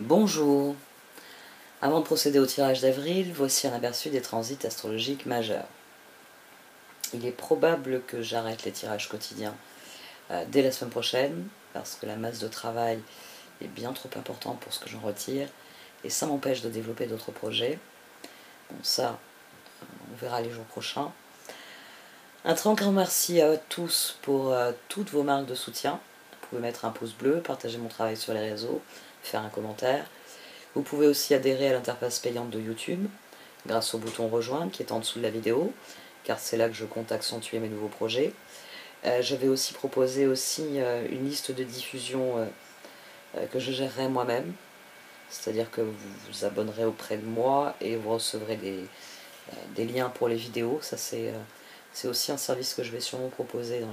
Bonjour. Avant de procéder au tirage d'avril, voici un aperçu des transits astrologiques majeurs. Il est probable que j'arrête les tirages quotidiens dès la semaine prochaine, parce que la masse de travail est bien trop importante pour ce que j'en retire, et ça m'empêche de développer d'autres projets. Bon, ça, on verra les jours prochains. Un très grand merci à tous pour toutes vos marques de soutien. Vous pouvez mettre un pouce bleu, partager mon travail sur les réseaux, faire un commentaire. Vous pouvez aussi adhérer à l'interface payante de YouTube grâce au bouton rejoindre qui est en dessous de la vidéo, car c'est là que je compte accentuer mes nouveaux projets. Je vais aussi proposer une liste de diffusion que je gérerai moi-même, c'est-à-dire que vous vous abonnerez auprès de moi et vous recevrez des liens pour les vidéos. Ça c'est aussi un service que je vais sûrement proposer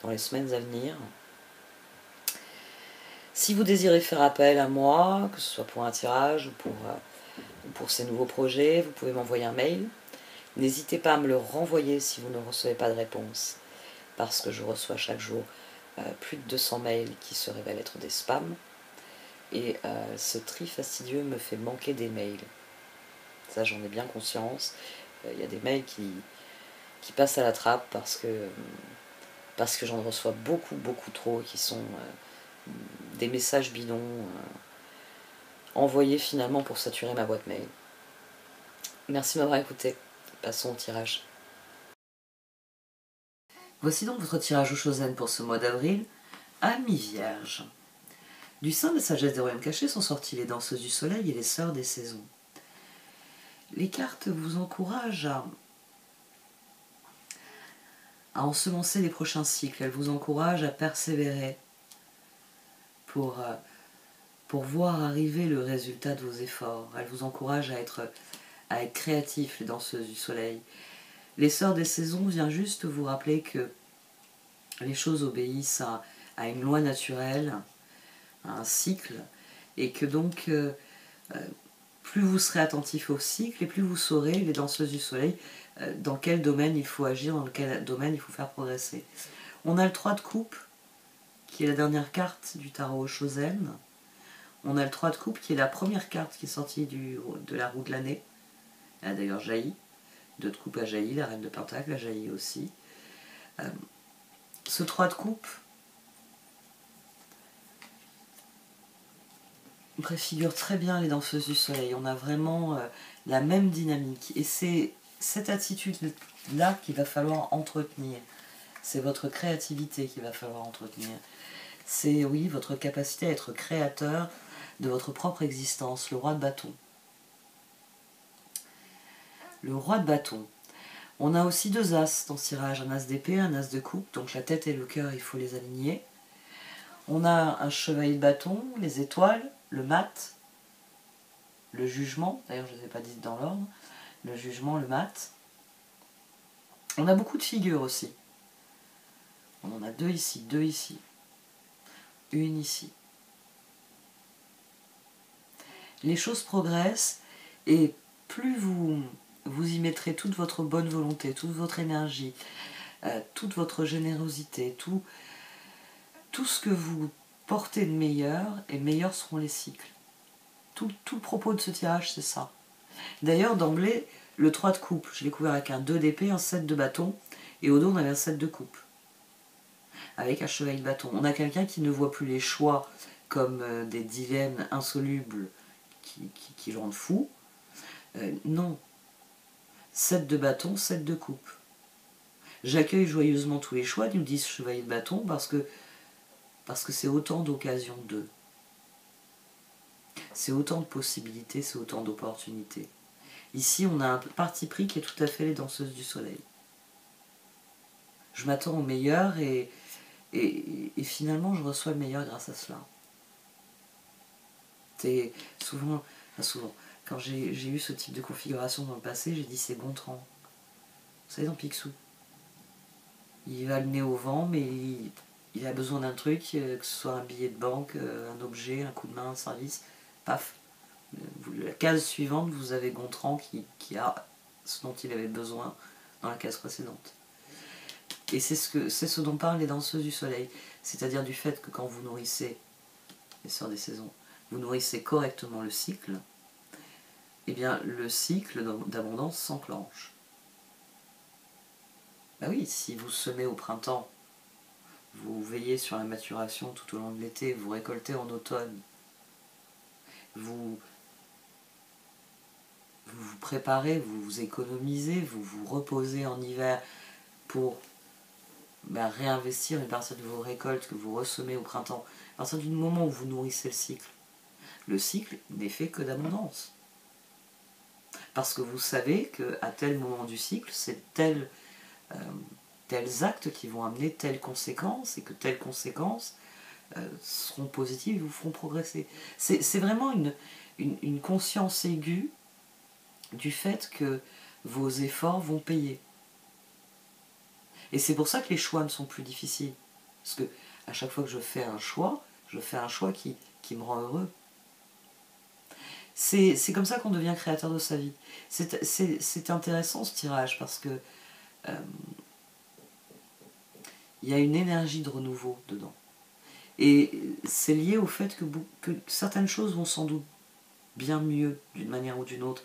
dans les semaines à venir. Si vous désirez faire appel à moi, que ce soit pour un tirage ou pour ces nouveaux projets, vous pouvez m'envoyer un mail. N'hésitez pas à me le renvoyer si vous ne recevez pas de réponse, parce que je reçois chaque jour plus de 200 mails qui se révèlent être des spams. Et ce tri fastidieux me fait manquer des mails. Ça, j'en ai bien conscience. Il y a des mails qui passent à la trappe parce que j'en reçois beaucoup trop, qui sont des messages bidons envoyés finalement pour saturer ma boîte mail. Merci de m'avoir écouté. Passons au tirage. Voici donc votre tirage au Chosen pour ce mois d'avril, Amis Vierge. Du sein de la sagesse des royaumes cachés sont sorties les danseuses du soleil et les sœurs des saisons. Les cartes vous encouragent à ensemencer les prochains cycles. Elles vous encouragent à persévérer pour voir arriver le résultat de vos efforts. Elles vous encouragent à être créatifs, les danseuses du soleil. Les sœurs des saisons vient juste vous rappeler que les choses obéissent à une loi naturelle, à un cycle, et que donc plus vous serez attentif au cycle et plus vous saurez, les danseuses du soleil, dans quel domaine il faut agir, dans quel domaine il faut faire progresser. On a le 3 de coupe, qui est la dernière carte du tarot Chosen. On a le 3 de coupe, qui est la première carte qui est sortie de la roue de l'année. Elle a d'ailleurs jailli. 2 de coupe a jailli, la reine de pentacle a jailli aussi. Ce 3 de coupe préfigure très bien les danseuses du soleil. On a vraiment la même dynamique. Et c'est cette attitude-là qu'il va falloir entretenir. C'est votre créativité qu'il va falloir entretenir. C'est, oui, votre capacité à être créateur de votre propre existence. Le roi de bâton. Le roi de bâton. On a aussi 2 as dans ce tirage. Un as d'épée, un as de coupe. Donc la tête et le cœur, il faut les aligner. On a un chevalier de bâton, les étoiles, le mat, le jugement, d'ailleurs je ne les ai pas dites dans l'ordre, le jugement, le mat. On a beaucoup de figures aussi. On en a 2 ici, une ici. Les choses progressent et plus vous y mettrez toute votre bonne volonté, toute votre énergie, toute votre générosité, tout ce que vous portez de meilleur, et meilleurs seront les cycles. Tout le propos de ce tirage, c'est ça. D'ailleurs, d'emblée, le 3 de coupe, je l'ai couvert avec un 2 d'épée, un 7 de bâton, et au dos, on avait un 7 de coupe, avec un chevalier de bâton. On a quelqu'un qui ne voit plus les choix comme des dilemmes insolubles qui le rendent fou. Non. 7 de bâton, 7 de coupe. J'accueille joyeusement tous les choix, nous disent chevalier de bâton, parce que c'est autant d'occasions d'eux. C'est autant de possibilités, c'est autant d'opportunités. Ici, on a un parti pris qui est tout à fait les danseuses du soleil. Je m'attends au meilleur et finalement, je reçois le meilleur grâce à cela. C'est souvent, quand j'ai eu ce type de configuration dans le passé, j'ai dit c'est Gontran. Vous savez, dans Picsou. Il va le nez au vent, mais il a besoin d'un truc, que ce soit un billet de banque, un objet, un coup de main, un service, paf. La case suivante, vous avez Gontran qui a ce dont il avait besoin dans la case précédente. Et c'est ce dont parlent les danseuses du soleil. C'est-à-dire du fait que quand vous nourrissez les sœurs des saisons, vous nourrissez correctement le cycle, eh bien le cycle d'abondance s'enclenche. Ben oui, si vous semez au printemps, vous veillez sur la maturation tout au long de l'été, vous récoltez en automne, vous vous préparez, vous vous économisez, vous vous reposez en hiver pour réinvestir une partie de vos récoltes que vous ressemez au printemps. À partir du moment où vous nourrissez le cycle n'est fait que d'abondance. Parce que vous savez qu'à tel moment du cycle, c'est tels actes qui vont amener telles conséquences, et que telles conséquences seront positives et vous feront progresser. C'est vraiment une conscience aiguë du fait que vos efforts vont payer. Et c'est pour ça que les choix ne sont plus difficiles. Parce que à chaque fois que je fais un choix qui me rend heureux. C'est comme ça qu'on devient créateur de sa vie. C'est intéressant ce tirage parce que il y a une énergie de renouveau dedans. Et c'est lié au fait que certaines choses vont sans doute bien mieux d'une manière ou d'une autre.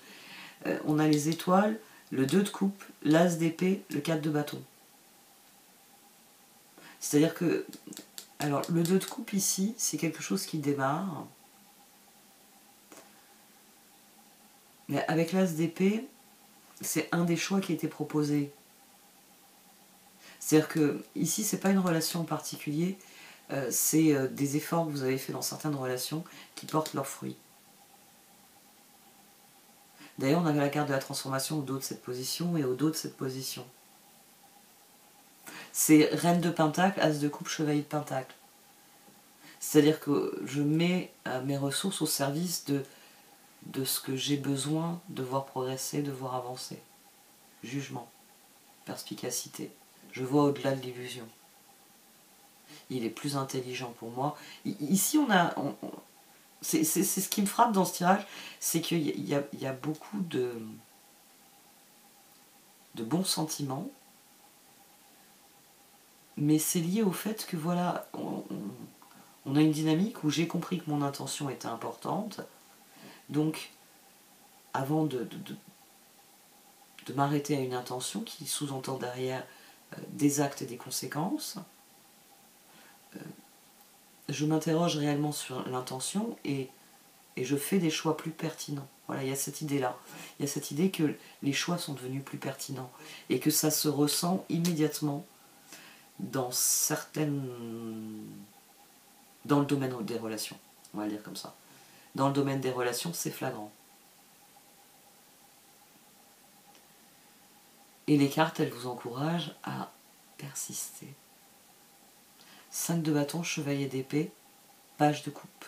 On a les étoiles, le 2 de coupe, l'as d'épée, le 4 de bâton. C'est-à-dire que, alors le 2 de coupe ici, c'est quelque chose qui démarre. Mais avec l'as d'épée, c'est un des choix qui a été proposé. C'est-à-dire que ici, c'est pas une relation en particulier, c'est des efforts que vous avez fait dans certaines relations qui portent leurs fruits. D'ailleurs, on avait la carte de la transformation au dos de cette position et au dos de cette position. C'est reine de pentacle, as de coupe, chevalier de pentacle. C'est-à-dire que je mets mes ressources au service de ce que j'ai besoin de voir progresser, de voir avancer. Jugement, perspicacité. Je vois au-delà de l'illusion. Il est plus intelligent pour moi. Ici, c'est ce qui me frappe dans ce tirage, c'est qu'il y a beaucoup de bons sentiments, mais c'est lié au fait que voilà, on a une dynamique où j'ai compris que mon intention était importante, donc avant de m'arrêter à une intention qui sous-entend derrière des actes et des conséquences, je m'interroge réellement sur l'intention et je fais des choix plus pertinents. Voilà, il y a cette idée-là. Il y a cette idée que les choix sont devenus plus pertinents et que ça se ressent immédiatement dans le domaine des relations. On va le dire comme ça. Dans le domaine des relations, c'est flagrant. Et les cartes, elles vous encouragent à persister. 5 de bâton, chevalier d'épée, page de coupe.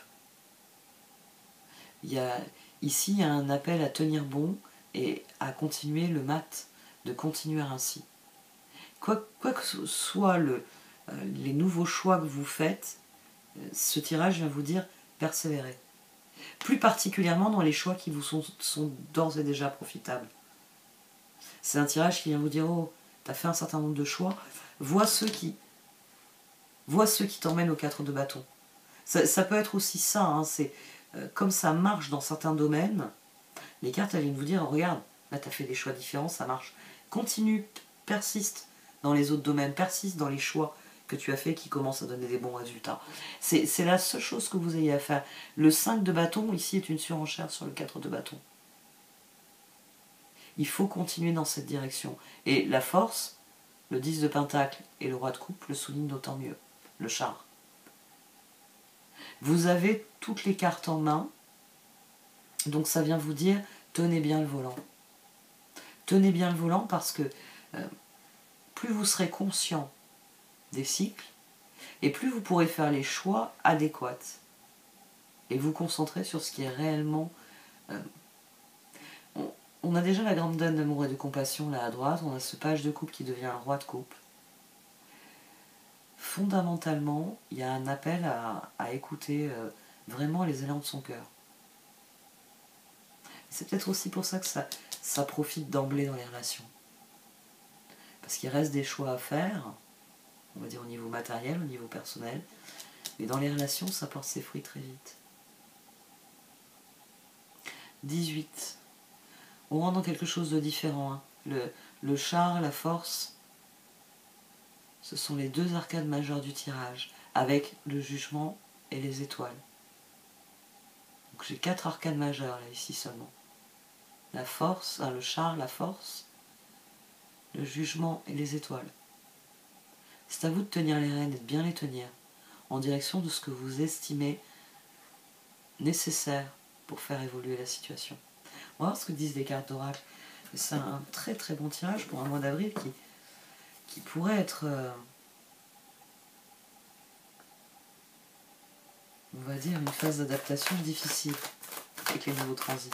Ici, il y a un appel à tenir bon et à continuer le mat, de continuer ainsi. Quoi que soient les nouveaux choix que vous faites, ce tirage vient vous dire persévérer. Plus particulièrement dans les choix qui vous sont d'ores et déjà profitables. C'est un tirage qui vient vous dire, oh, tu as fait un certain nombre de choix, vois ceux qui t'emmènent au 4 de bâton. Ça peut être aussi ça, hein, c'est comme ça marche dans certains domaines, les cartes elles viennent vous dire, regarde, là tu as fait des choix différents, ça marche. Continue, persiste dans les autres domaines, persiste dans les choix que tu as fait qui commencent à donner des bons résultats. C'est la seule chose que vous ayez à faire. Le 5 de bâton, ici, est une surenchère sur le 4 de bâton. Il faut continuer dans cette direction. Et la force, le 10 de pentacle et le roi de coupe le soulignent d'autant mieux. Le char. Vous avez toutes les cartes en main, donc ça vient vous dire, tenez bien le volant. Tenez bien le volant parce que plus vous serez conscient des cycles, et plus vous pourrez faire les choix adéquats. Et vous concentrer sur ce qui est réellement... on a déjà la grande dame d'amour et de compassion là à droite, on a ce page de coupe qui devient un roi de coupe. Fondamentalement, il y a un appel à écouter vraiment les élans de son cœur. C'est peut-être aussi pour ça que ça profite d'emblée dans les relations. Parce qu'il reste des choix à faire, on va dire au niveau matériel, au niveau personnel, mais dans les relations, ça porte ses fruits très vite. 18. On rentre dans quelque chose de différent. Hein. Le char, la force, ce sont les deux arcades majeures du tirage, avec le jugement et les étoiles. Donc j'ai 4 arcades majeures là, ici seulement. La force, le char, la force, le jugement et les étoiles. C'est à vous de tenir les rênes et de bien les tenir, en direction de ce que vous estimez nécessaire pour faire évoluer la situation. On va voir ce que disent les cartes d'oracle. C'est un très très bon tirage pour un mois d'avril qui pourrait être, on va dire, une phase d'adaptation difficile avec les nouveaux transits.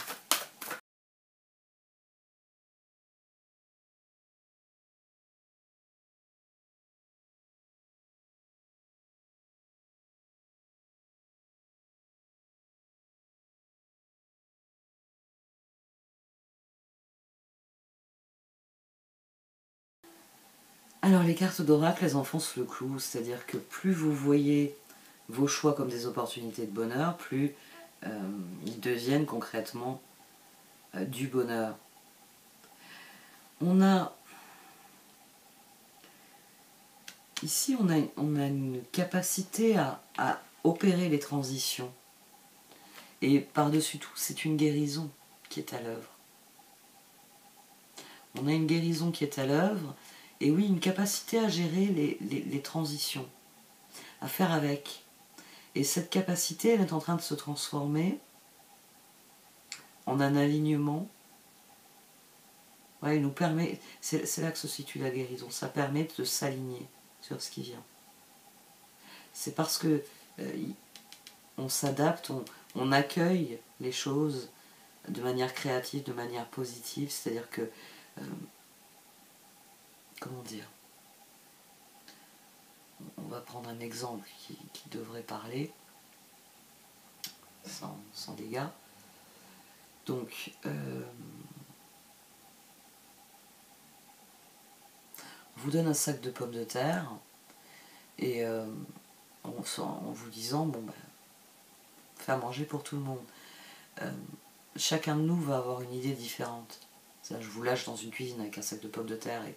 Alors les cartes d'oracle, elles enfoncent le clou, c'est-à-dire que plus vous voyez vos choix comme des opportunités de bonheur, plus ils deviennent concrètement du bonheur. Ici, on a une capacité à opérer les transitions. Et par-dessus tout, c'est une guérison qui est à l'œuvre. On a une guérison qui est à l'œuvre, et oui, une capacité à gérer les transitions, à faire avec. Et cette capacité, elle est en train de se transformer en un alignement. Ouais, il nous permet, c'est là que se situe la guérison, ça permet de s'aligner sur ce qui vient. C'est parce que on s'adapte, on accueille les choses de manière créative, de manière positive, c'est-à-dire que, comment dire, on va prendre un exemple qui devrait parler, sans dégâts. Donc, on vous donne un sac de pommes de terre, et en vous disant, bon ben, faire manger pour tout le monde. Chacun de nous va avoir une idée différente. Je vous lâche dans une cuisine avec un sac de pommes de terre et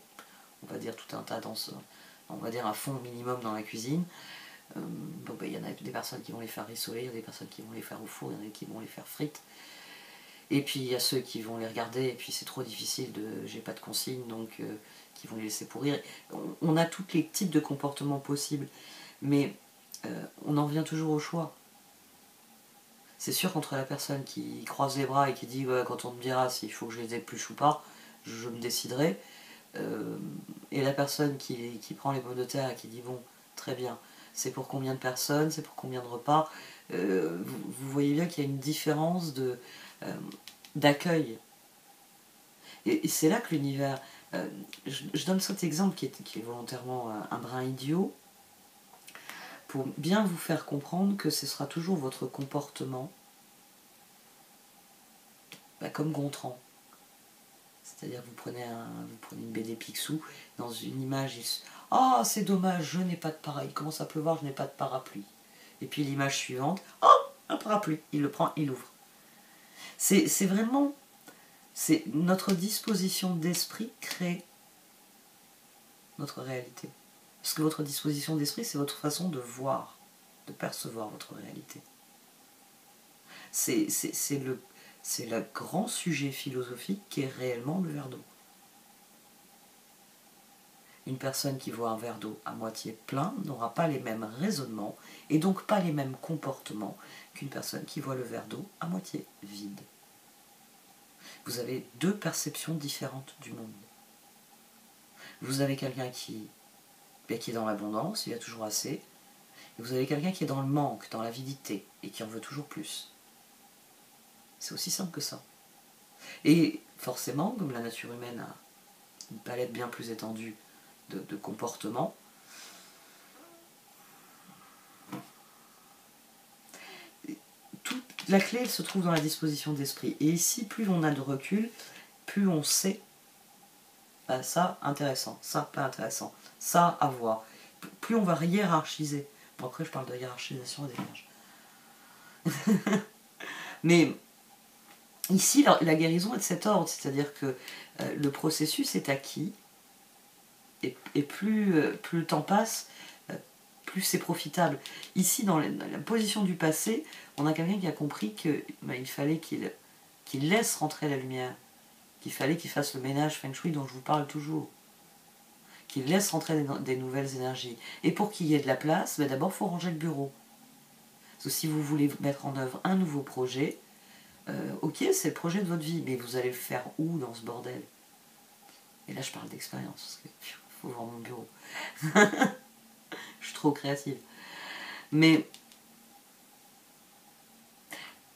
on va dire tout un tas on va dire un fond minimum dans la cuisine. Bon, ben, y en a des personnes qui vont les faire rissoler, il y a des personnes qui vont les faire au four, il y en a qui vont les faire frites. Et puis il y a ceux qui vont les regarder et puis c'est trop difficile, j'ai pas de consigne, donc qui vont les laisser pourrir. On a tous les types de comportements possibles, mais on en revient toujours au choix. C'est sûr qu'entre la personne qui croise les bras et qui dit ouais, quand on me dira s'il faut que je les épluche ou pas, je me déciderai. Et la personne qui prend les pommes de terre et qui dit bon, très bien, c'est pour combien de personnes, c'est pour combien de repas, vous voyez bien qu'il y a une différence d'accueil. Et c'est là que l'univers... je donne cet exemple qui est volontairement un brin idiot, pour bien vous faire comprendre que ce sera toujours votre comportement, comme Gontran. C'est-à-dire vous prenez une BD Picsou, dans une image, ah c'est dommage, je n'ai pas de parapluie, il commence à pleuvoir, je n'ai pas de parapluie. Et puis l'image suivante, oh un parapluie, il le prend, il l'ouvre. C'est vraiment, c'est notre disposition d'esprit crée notre réalité. Parce que votre disposition d'esprit, c'est votre façon de voir, de percevoir votre réalité. C'est le grand sujet philosophique qui est réellement le verre d'eau. Une personne qui voit un verre d'eau à moitié plein n'aura pas les mêmes raisonnements et donc pas les mêmes comportements qu'une personne qui voit le verre d'eau à moitié vide. Vous avez deux perceptions différentes du monde. Vous avez quelqu'un qui est dans l'abondance, il y a toujours assez, et vous avez quelqu'un qui est dans le manque, dans l'avidité, et qui en veut toujours plus. C'est aussi simple que ça. Et forcément, comme la nature humaine a une palette bien plus étendue de comportements, la clé, elle se trouve dans la disposition d'esprit. Et ici, plus on a de recul, plus on sait, ça, intéressant, ça, pas intéressant, ça, à voir. Plus on va hiérarchiser. Bon, après, je parle de hiérarchisation des images. Mais Ici, la guérison est de cet ordre, c'est-à-dire que le processus est acquis, et plus le temps passe, plus c'est profitable. Ici, dans la position du passé, on a quelqu'un qui a compris qu'il fallait qu'il laisse rentrer la lumière, qu'il fallait qu'il fasse le ménage feng shui dont je vous parle toujours, qu'il laisse rentrer des nouvelles énergies. Et pour qu'il y ait de la place, d'abord il faut ranger le bureau. Parce que si vous voulez mettre en œuvre un nouveau projet, ok, c'est le projet de votre vie, mais vous allez le faire où dans ce bordel? Et là je parle d'expérience, parce qu'il faut voir mon bureau. Je suis trop créative. Mais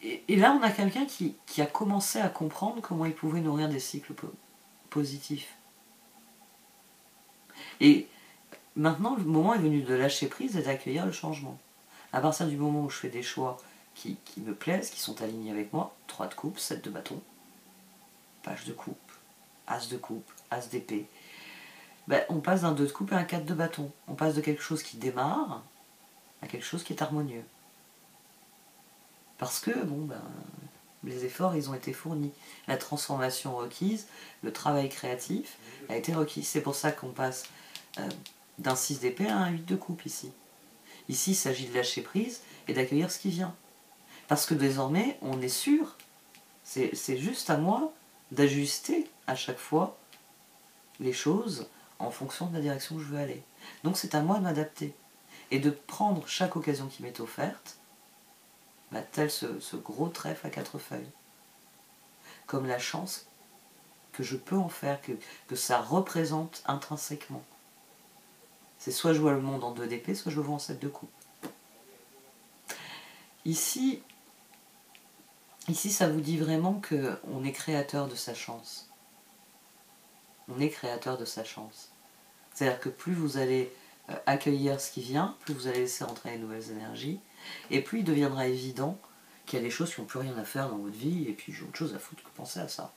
et là on a quelqu'un qui a commencé à comprendre comment il pouvait nourrir des cycles positifs. Et maintenant le moment est venu de lâcher prise et d'accueillir le changement. À partir du moment où je fais des choix qui me plaisent, qui sont alignés avec moi, 3 de coupe, 7 de bâton, page de coupe, as de coupe, as d'épée, on passe d'un 2 de coupe à un 4 de bâton. On passe de quelque chose qui démarre à quelque chose qui est harmonieux. Parce que, les efforts, ils ont été fournis. La transformation requise, le travail créatif a été requis. C'est pour ça qu'on passe d'un 6 d'épée à un 8 de coupe ici. Ici, il s'agit de lâcher prise et d'accueillir ce qui vient. Parce que désormais, on est sûr, c'est juste à moi d'ajuster à chaque fois les choses en fonction de la direction que je veux aller. Donc c'est à moi de m'adapter et de prendre chaque occasion qui m'est offerte, tel ce gros trèfle à 4 feuilles, comme la chance que je peux en faire, que ça représente intrinsèquement. C'est soit je vois le monde en 2 d'épée, soit je le vois en 7 de coupe. Ici, ça vous dit vraiment qu'on est créateur de sa chance. On est créateur de sa chance. C'est-à-dire que plus vous allez accueillir ce qui vient, plus vous allez laisser rentrer les nouvelles énergies, et plus il deviendra évident qu'il y a des choses qui n'ont plus rien à faire dans votre vie, et puis j'ai autre chose à foutre que penser à ça.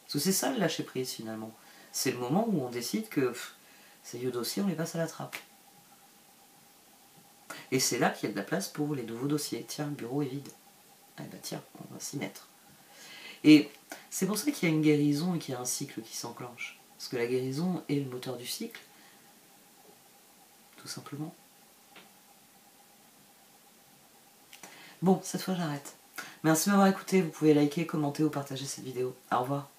Parce que c'est ça le lâcher prise finalement. C'est le moment où on décide que ces vieux dossiers, on les passe à la trappe. Et c'est là qu'il y a de la place pour les nouveaux dossiers. Tiens, le bureau est vide. Eh ben tiens, on va s'y mettre. Et c'est pour ça qu'il y a une guérison et qu'il y a un cycle qui s'enclenche. Parce que la guérison est le moteur du cycle, tout simplement. Bon, cette fois j'arrête. Merci de m'avoir écouté, vous pouvez liker, commenter ou partager cette vidéo. Au revoir.